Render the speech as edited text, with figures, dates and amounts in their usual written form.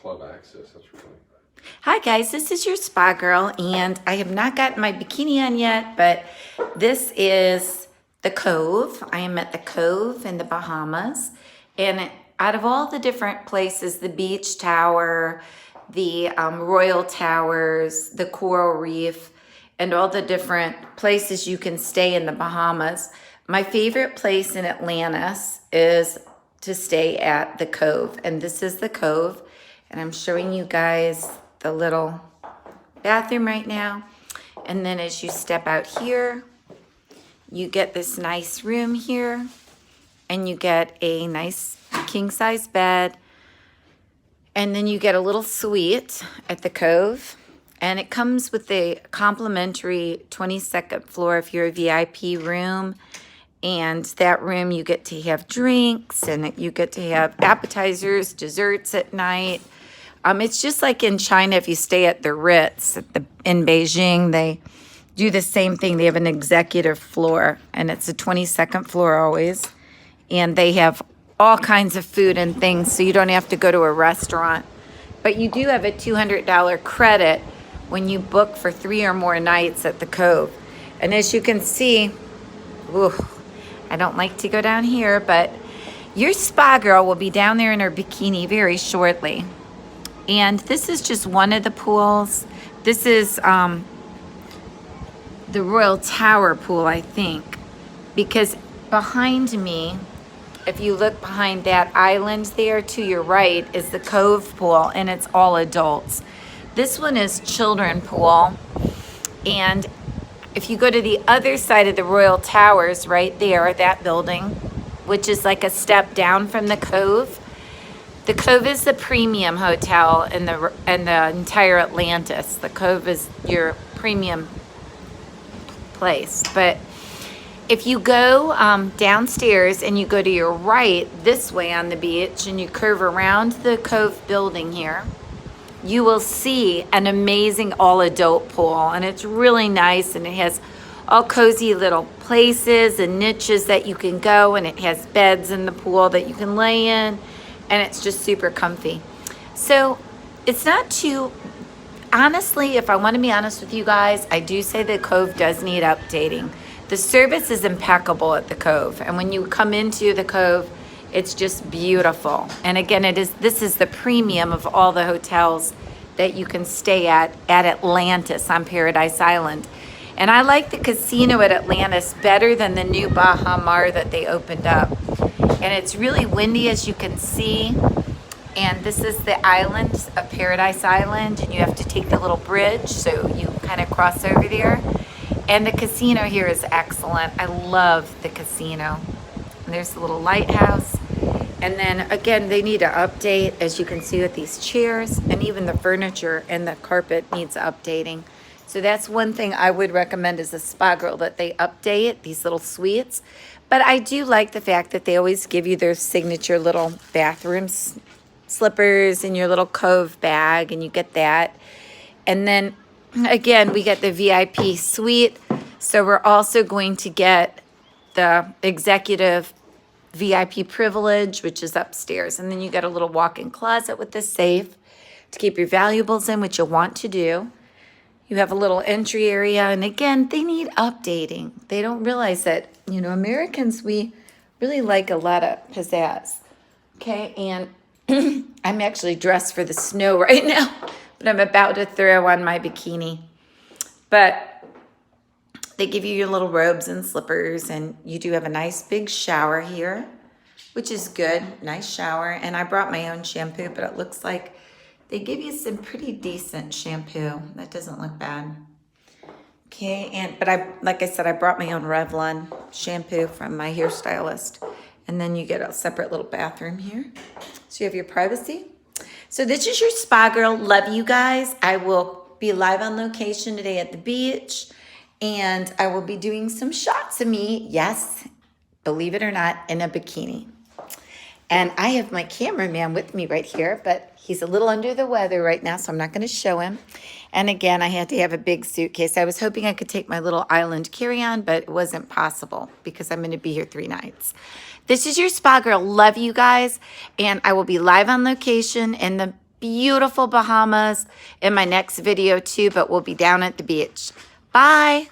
club access. That's really. Hi guys, this is your spa girl, and I have not gotten my bikini on yet, but this is the Cove. I am at the Cove in the Bahamas, and out of all the different places, the beach tower, the Royal Towers, the Coral Reef, and all the different places you can stay in the Bahamas, my favorite place in Atlantis is to stay at the Cove, and this is the Cove, and I'm showing you guys the little bathroom right now. And then as you step out here, you get this nice room here, and you get a nice king size bed, and then you get a little suite at the Cove, and it comes with a complimentary 22nd floor if you're a VIP room. And that room, you get to have drinks, and you get to have appetizers, desserts at night. It's just like in China, if you stay at the Ritz in Beijing, they do the same thing. They have an executive floor, and it's a 22nd floor always. And they have all kinds of food and things, so you don't have to go to a restaurant. But you do have a $200 credit when you book for 3 or more nights at the Cove. And as you can see, ooh, I don't like to go down here, but your spa girl will be down there in her bikini very shortly. And this is just one of the pools. This is the Royal Tower pool, I think, because behind me, if you look behind that island there to your right, is the Cove pool, and it's all adults. This one is children pool, and if you go to the other side of the Royal Towers, right there, that building, which is like a step down from the Cove, the Cove is the premium hotel in the entire Atlantis. The Cove is your premium place. But if you go downstairs and you go to your right this way on the beach and you curve around the Cove building here, you will see an amazing all-adult pool, and it's really nice, and it has all cozy little places and niches that you can go, and it has beds in the pool that you can lay in, and it's just super comfy. So it's not too, honestly, if I want to be honest with you guys, I do say the Cove does need updating. The service is impeccable at the Cove, and when you come into the Cove, it's just beautiful. And again, this is the premium of all the hotels that you can stay at Atlantis on Paradise Island. And I like the casino at Atlantis better than the new Bahamar that they opened up. And it's really windy, as you can see. And this is the island of Paradise Island, and you have to take the little bridge, so you kind of cross over there. And the casino here is excellent. I love the casino. And there's the little lighthouse. And then again, they need to update, as you can see with these chairs, and even the furniture and the carpet needs updating. So that's one thing I would recommend as a spa girl, that they update these little suites. But I do like the fact that they always give you their signature little bathroom slippers in your little Cove bag, and you get that. And then again, we get the VIP suite. So we're also going to get the executive VIP privilege, which is upstairs. And then you get a little walk-in closet with the safe to keep your valuables in, which you'll want to do. You have a little entry area. And again, they need updating. They don't realize that, you know, Americans, we really like a lot of pizzazz. Okay, and I'm actually dressed for the snow right now, but I'm about to throw on my bikini. But they give you your little robes and slippers, and you do have a nice big shower here, which is good. Nice shower. And I brought my own shampoo, but it looks like they give you some pretty decent shampoo. That doesn't look bad. Okay, but like I said, I brought my own Revlon shampoo from my hairstylist. And then you get a separate little bathroom here. So you have your privacy. So this is your spa girl. Love you guys. I will be live on location today at the beach. And I will be doing some shots of me, yes, believe it or not, in a bikini. And I have my cameraman with me right here, but he's a little under the weather right now, so I'm not going to show him. And again, I had to have a big suitcase. I was hoping I could take my little island carry-on, but it wasn't possible because I'm going to be here 3 nights. This is your spa girl. Love you guys. And I will be live on location in the beautiful Bahamas in my next video too, but we'll be down at the beach. Bye.